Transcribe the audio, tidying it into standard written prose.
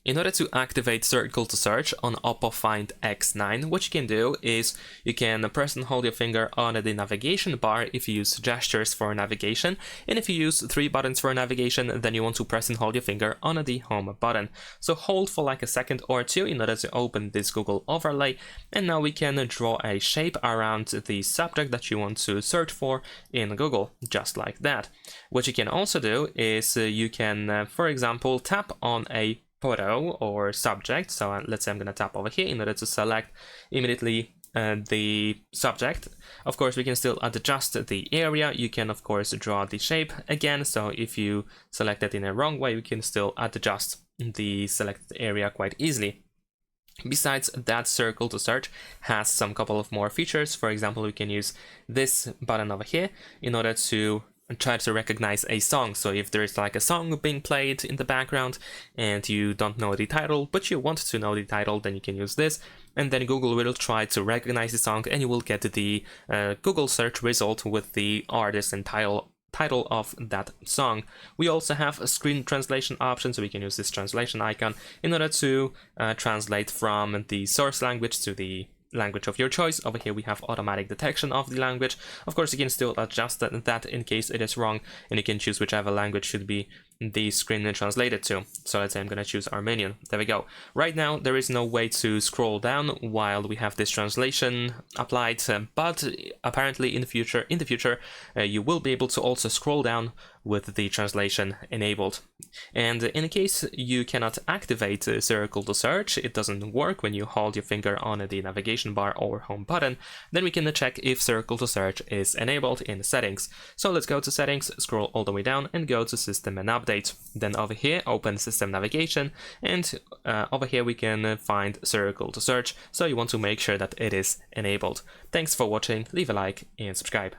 In order to activate circle to search on OPPO Find X9, what you can do is you can press and hold your finger on the navigation bar if you use gestures for navigation, and if you use 3 buttons for navigation, then you want to press and hold your finger on the home button. So hold for like a second or two in order to open this Google overlay, and now we can draw a shape around the subject that you want to search for in Google, just like that. What you can also do is you can, for example, tap on a photo or subject. So let's say I'm going to tap over here in order to select immediately the subject. Of course, we can still adjust the area. You can of course draw the shape again. So if you select it in a wrong way, we can still adjust the selected area quite easily. Besides that, circle to search has some couple of more features. For example, we can use this button over here in order to try to recognize a song. So if there is like a song being played in the background and you don't know the title, but you want to know the title, then you can use this, and then Google will try to recognize the song, and you will get the Google search result with the artist and title of that song. We also have a screen translation option, so we can use this translation icon in order to translate from the source language to the language of your choice. Over here we have automatic detection of the language. Of course, you can still adjust that in case it is wrong, and you can choose whichever language should be the screen translated to. So let's say I'm going to choose Armenian. There we go. Right now there is no way to scroll down while we have this translation applied, but apparently in the future you will be able to also scroll down with the translation enabled. And in case you cannot activate circle to search, it doesn't work when you hold your finger on the navigation bar or home button, then we can check if circle to search is enabled in settings. So let's go to settings, scroll all the way down and go to system and update. Then over here open system navigation, and over here we can find circle to search, so you want to make sure that it is enabled. Thanks for watching, leave a like and subscribe.